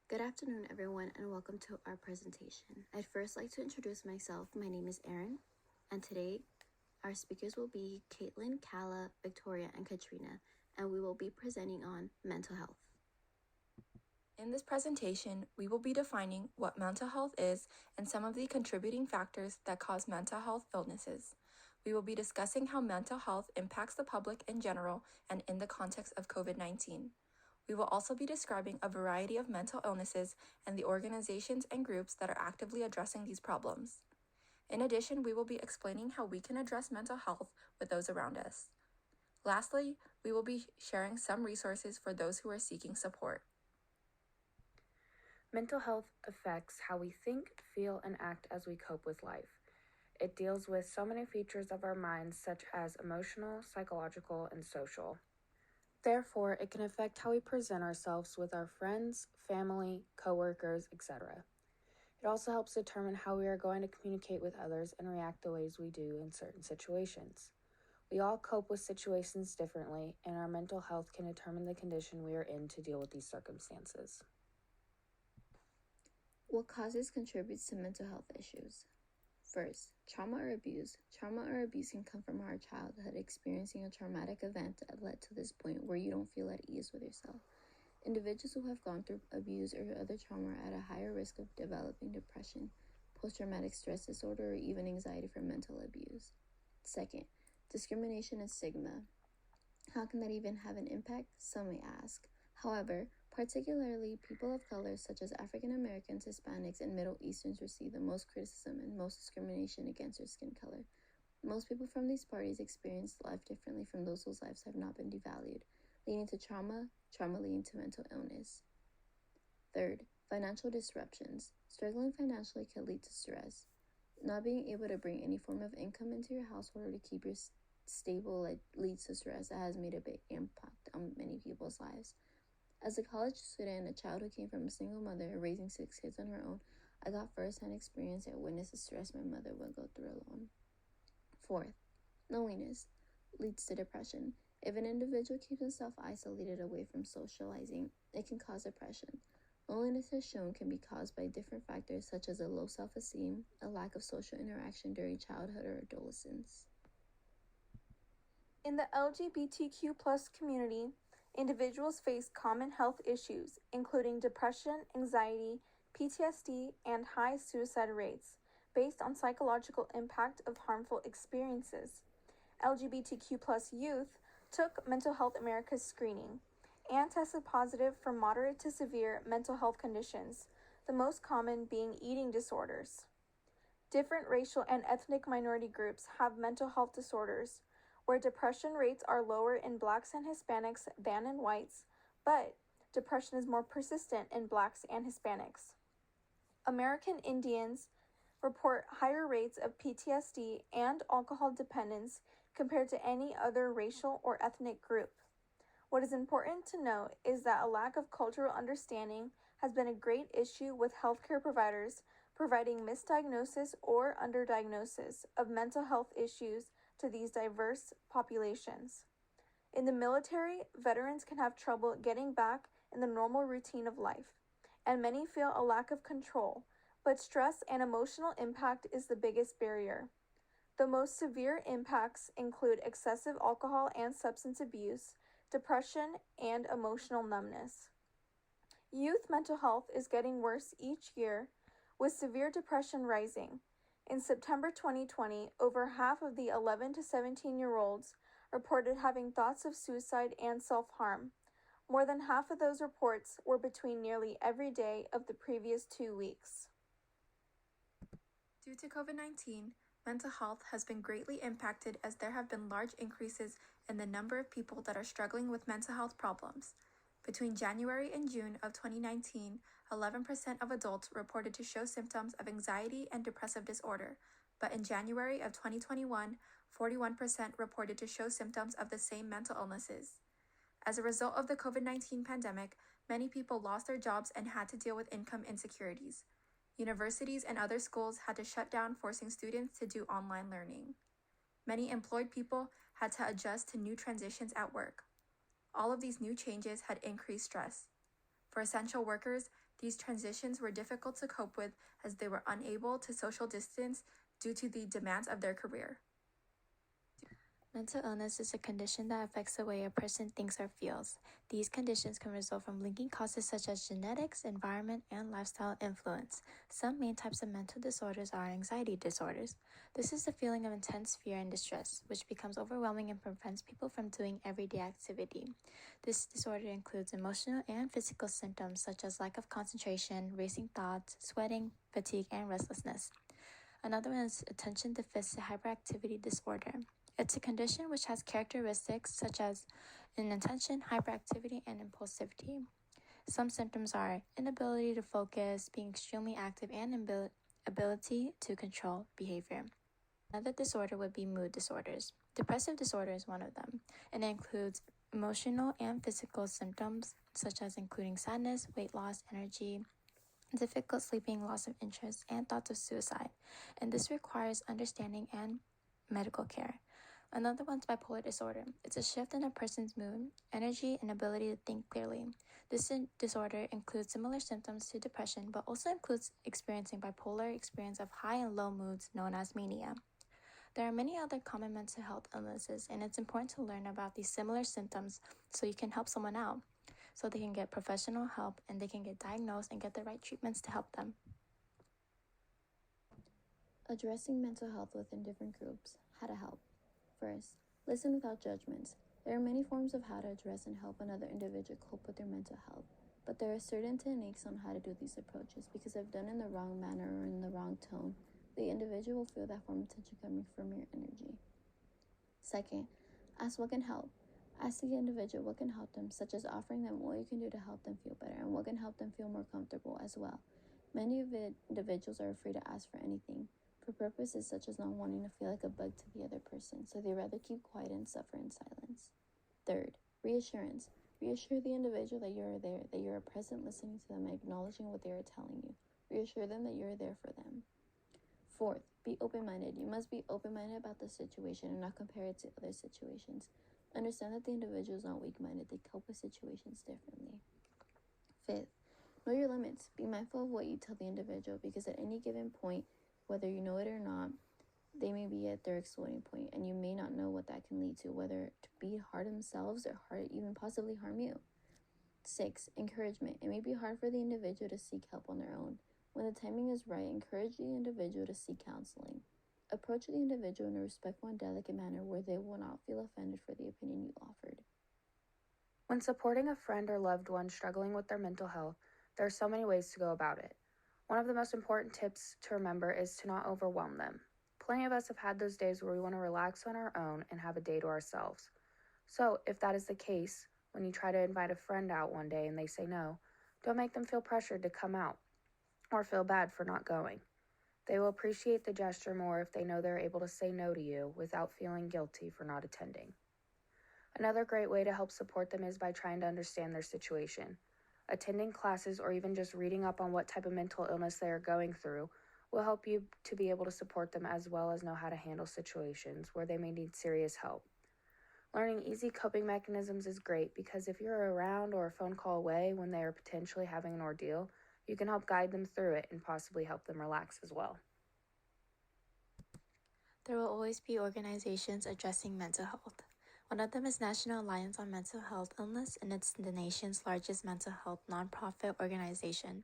Good afternoon, everyone, and welcome to our presentation. I'd first like to introduce myself. My name is Erin, and today our speakers will be Caitlin, Kala, Victoria, and Katrina, and we will be presenting on mental health. In this presentation, we will be defining what mental health is and some of the contributing factors that cause mental health illnesses. We will be discussing how mental health impacts the public in general and in the context of COVID-19. We will also be describing a variety of mental illnesses and the organizations and groups that are actively addressing these problems. In addition, we will be explaining how we can address mental health with those around us. Lastly, we will be sharing some resources for those who are seeking support. Mental health affects how we think, feel, and act as we cope with life. It deals with so many features of our minds, such as emotional, psychological, and social. Therefore, it can affect how we present ourselves with our friends, family, coworkers, etc. It also helps determine how we are going to communicate with others and react the ways we do in certain situations. We all cope with situations differently, and our mental health can determine the condition we are in to deal with these circumstances. What causes contributes to mental health issues? First, trauma or abuse. Trauma or abuse can come from our childhood experiencing a traumatic event that led to this point where you don't feel at ease with yourself. Individuals who have gone through abuse or other trauma are at a higher risk of developing depression, post-traumatic stress disorder, or even anxiety from mental abuse. Second, discrimination and stigma. How can that even have an impact? Some may ask. However, particularly people of color such as African Americans, Hispanics, and Middle Easterns receive the most criticism and most discrimination against their skin color. Most people from these parties experience life differently from those whose lives have not been devalued, leading to trauma leading to mental illness. Third, financial disruptions. Struggling financially can lead to stress. Not being able to bring any form of income into your household or to keep your stable leads to stress that has made a big impact on many people's lives. As a college student and a child who came from a single mother raising 6 kids on her own, I got first-hand experience and witnessed the stress my mother would go through alone. Fourth, loneliness leads to depression. If an individual keeps himself isolated away from socializing, it can cause depression. Loneliness is shown can be caused by different factors such as a low self-esteem, a lack of social interaction during childhood or adolescence. In the LGBTQ+ community, individuals face common health issues, including depression, anxiety, PTSD, and high suicide rates, based on psychological impact of harmful experiences. LGBTQ+ youth took Mental Health America's screening and tested positive for moderate to severe mental health conditions, the most common being eating disorders. Different racial and ethnic minority groups have mental health disorders, where depression rates are lower in Blacks and Hispanics than in whites, but depression is more persistent in Blacks and Hispanics. American Indians report higher rates of PTSD and alcohol dependence compared to any other racial or ethnic group. What is important to note is that a lack of cultural understanding has been a great issue with healthcare providers providing misdiagnosis or underdiagnosis of mental health issues to these diverse populations. In the military, veterans can have trouble getting back in the normal routine of life, and many feel a lack of control, but stress and emotional impact is the biggest barrier. The most severe impacts include excessive alcohol and substance abuse, depression, and emotional numbness. Youth mental health is getting worse each year, with severe depression rising. In September 2020, over half of the 11 to 17-year-olds reported having thoughts of suicide and self-harm. More than half of those reports were between nearly every day of the previous 2 weeks. Due to COVID-19, mental health has been greatly impacted as there have been large increases in the number of people that are struggling with mental health problems. Between January and June of 2019, 11% of adults reported to show symptoms of anxiety and depressive disorder, but in January of 2021, 41% reported to show symptoms of the same mental illnesses. As a result of the COVID-19 pandemic, many people lost their jobs and had to deal with income insecurities. Universities and other schools had to shut down, forcing students to do online learning. Many employed people had to adjust to new transitions at work. All of these new changes had increased stress. For essential workers, These transitions were difficult to cope with as they were unable to social distance due to the demands of their career. Mental illness is a condition that affects the way a person thinks or feels. These conditions can result from linking causes such as genetics, environment, and lifestyle influence. Some main types of mental disorders are anxiety disorders. This is the feeling of intense fear and distress, which becomes overwhelming and prevents people from doing everyday activity. This disorder includes emotional and physical symptoms such as lack of concentration, racing thoughts, sweating, fatigue, and restlessness. Another one is attention deficit hyperactivity disorder. It's a condition which has characteristics such as inattention, hyperactivity, and impulsivity. Some symptoms are inability to focus, being extremely active, and ability to control behavior. Another disorder would be mood disorders. Depressive disorder is one of them, and it includes emotional and physical symptoms such as including sadness, weight loss, energy, difficult sleeping, loss of interest, and thoughts of suicide. And this requires understanding and medical care. Another one's bipolar disorder. It's a shift in a person's mood, energy, and ability to think clearly. This disorder includes similar symptoms to depression, but also includes experiencing bipolar experience of high and low moods known as mania. There are many other common mental health illnesses, and it's important to learn about these similar symptoms so you can help someone out, so they can get professional help and they can get diagnosed and get the right treatments to help them. Addressing mental health within different groups. How to help. First, listen without judgments. There are many forms of how to address and help another individual cope with their mental health, but there are certain techniques on how to do these approaches because if done in the wrong manner or in the wrong tone, the individual will feel that form of tension coming from your energy. Second, ask what can help. Ask the individual what can help them, such as offering them what you can do to help them feel better and what can help them feel more comfortable as well. Many individuals are afraid to ask for anything, for purposes such as not wanting to feel like a bug to the other person, so they rather keep quiet and suffer in silence. Third, reassurance. Reassure the individual that you are there, that you are present listening to them and acknowledging what they are telling you. Reassure them that you are there for them. Fourth, be open-minded. You must be open-minded about the situation and not compare it to other situations. Understand that the individual is not weak-minded. They cope with situations differently. Fifth, know your limits. Be mindful of what you tell the individual because at any given point, whether you know it or not, they may be at their exploding point and you may not know what that can lead to, whether to be hard themselves or even possibly harm you. 6. Encouragement. It may be hard for the individual to seek help on their own. When the timing is right, encourage the individual to seek counseling. Approach the individual in a respectful and delicate manner where they will not feel offended for the opinion you offered. When supporting a friend or loved one struggling with their mental health, there are so many ways to go about it. One of the most important tips to remember is to not overwhelm them. Plenty of us have had those days where we want to relax on our own and have a day to ourselves. So, if that is the case, when you try to invite a friend out one day and they say no, don't make them feel pressured to come out or feel bad for not going. They will appreciate the gesture more if they know they're able to say no to you without feeling guilty for not attending. Another great way to help support them is by trying to understand their situation. Attending classes or even just reading up on what type of mental illness they are going through will help you to be able to support them as well as know how to handle situations where they may need serious help. Learning easy coping mechanisms is great because if you're around or a phone call away when they are potentially having an ordeal, you can help guide them through it and possibly help them relax as well. There will always be organizations addressing mental health. One of them is National Alliance on Mental Health Illness, and it's the nation's largest mental health nonprofit organization.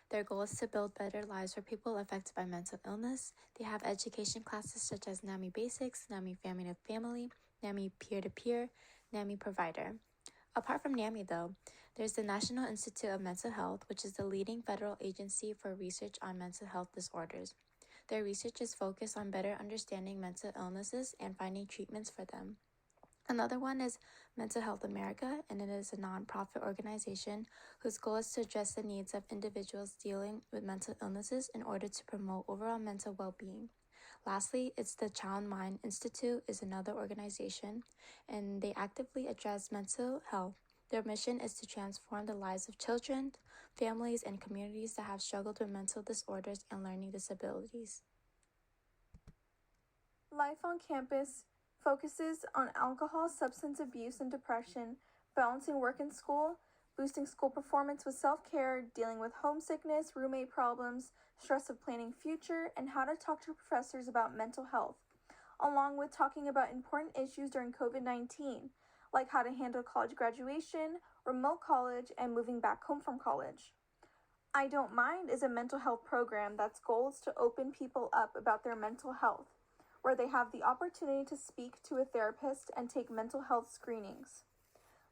Their goal is to build better lives for people affected by mental illness. They have education classes such as NAMI Basics, NAMI Family to Family, NAMI Peer-to-Peer, NAMI Provider. Apart from NAMI, though, there's the National Institute of Mental Health, which is the leading federal agency for research on mental health disorders. Their research is focused on better understanding mental illnesses and finding treatments for them. Another one is Mental Health America, and it is a nonprofit organization whose goal is to address the needs of individuals dealing with mental illnesses in order to promote overall mental well-being. Lastly, it's the Child Mind Institute is another organization, and they actively address mental health. Their mission is to transform the lives of children, families, and communities that have struggled with mental disorders and learning disabilities. Life on campus focuses on alcohol, substance abuse, and depression, balancing work and school, boosting school performance with self-care, dealing with homesickness, roommate problems, stress of planning future, and how to talk to professors about mental health, along with talking about important issues during COVID-19, like how to handle college graduation, remote college, and moving back home from college. I Don't Mind is a mental health program that's goal is to open people up about their mental health, where they have the opportunity to speak to a therapist and take mental health screenings.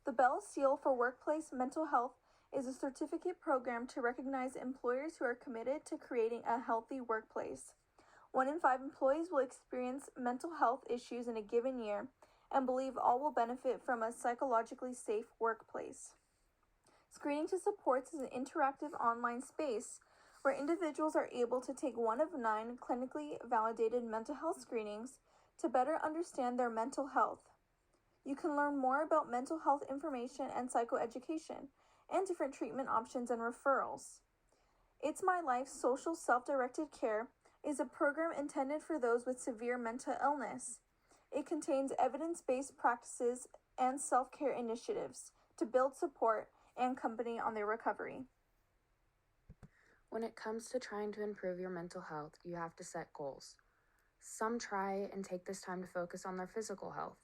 The Bell Seal for Workplace Mental Health is a certificate program to recognize employers who are committed to creating a healthy workplace. 1 in 5 employees will experience mental health issues in a given year and believe all will benefit from a psychologically safe workplace. Screening to Supports is an interactive online space where individuals are able to take 1 of 9 clinically validated mental health screenings to better understand their mental health. You can learn more about mental health information and psychoeducation, and different treatment options and referrals. It's My Life Social Self-Directed Care is a program intended for those with severe mental illness. It contains evidence-based practices and self-care initiatives to build support and company on their recovery. When it comes to trying to improve your mental health, you have to set goals. Some try and take this time to focus on their physical health.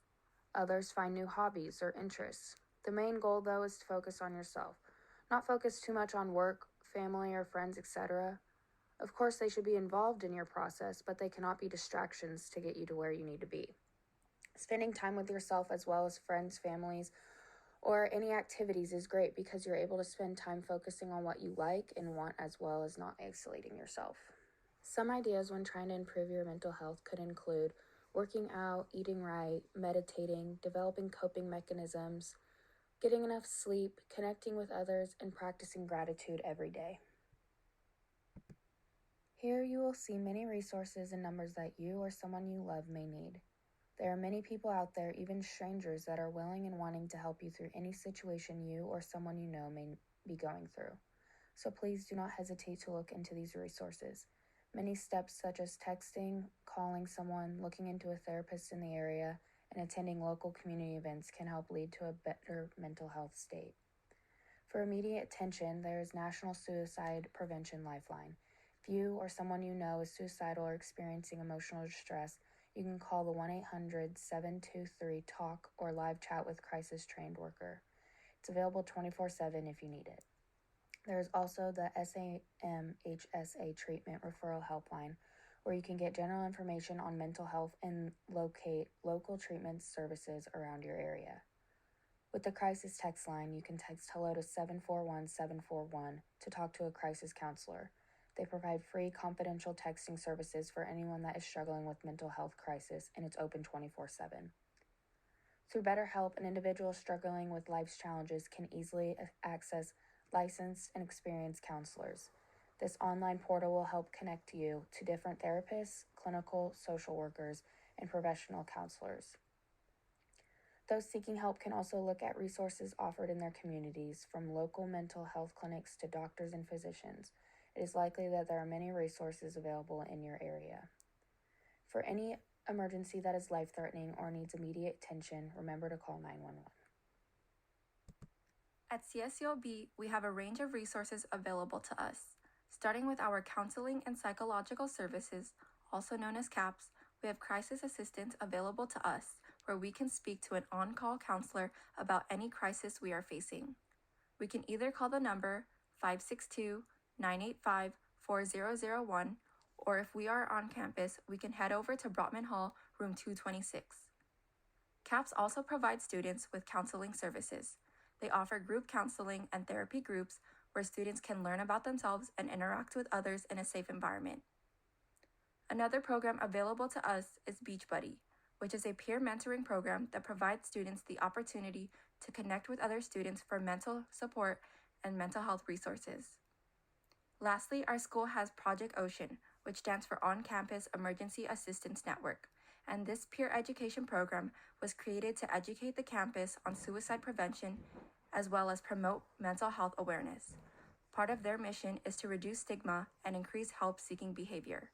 Others find new hobbies or interests. The main goal, though, is to focus on yourself. Not focus too much on work, family, or friends, etc. Of course, they should be involved in your process, but they cannot be distractions to get you to where you need to be. Spending time with yourself as well as friends, families, or any activities is great because you're able to spend time focusing on what you like and want as well as not isolating yourself. Some ideas when trying to improve your mental health could include working out, eating right, meditating, developing coping mechanisms, getting enough sleep, connecting with others, and practicing gratitude every day. Here you will see many resources and numbers that you or someone you love may need. There are many people out there, even strangers, that are willing and wanting to help you through any situation you or someone you know may be going through. So please do not hesitate to look into these resources. Many steps such as texting, calling someone, looking into a therapist in the area, and attending local community events can help lead to a better mental health state. For immediate attention, there is National Suicide Prevention Lifeline. If you or someone you know is suicidal or experiencing emotional distress, you can call the 1-800-723-TALK or live chat with crisis-trained worker. It's available 24/7 if you need it. There is also the SAMHSA Treatment Referral Helpline, where you can get general information on mental health and locate local treatment services around your area. With the crisis text line, you can text hello to 741-741 to talk to a crisis counselor. They provide free confidential texting services for anyone that is struggling with mental health crisis, and it's open 24/7. Through BetterHelp, an individual struggling with life's challenges can easily access licensed and experienced counselors. This online portal will help connect you to different therapists, clinical social workers, and professional counselors. Those seeking help can also look at resources offered in their communities, from local mental health clinics to doctors and physicians. It is likely that there are many resources available in your area. For any emergency that is life-threatening or needs immediate attention, remember to call 911. At CSULB, we have a range of resources available to us. Starting with our counseling and psychological services, also known as CAPS, we have crisis assistance available to us, where we can speak to an on-call counselor about any crisis we are facing. We can either call the number 562-985-4001, or if we are on campus, we can head over to Brotman Hall, room 226. CAPS also provides students with counseling services. They offer group counseling and therapy groups where students can learn about themselves and interact with others in a safe environment. Another program available to us is Beachbuddy, which is a peer mentoring program that provides students the opportunity to connect with other students for mental support and mental health resources. Lastly, our school has Project Ocean, which stands for On-Campus Emergency Assistance Network, and this peer education program was created to educate the campus on suicide prevention as well as promote mental health awareness. Part of their mission is to reduce stigma and increase help-seeking behavior.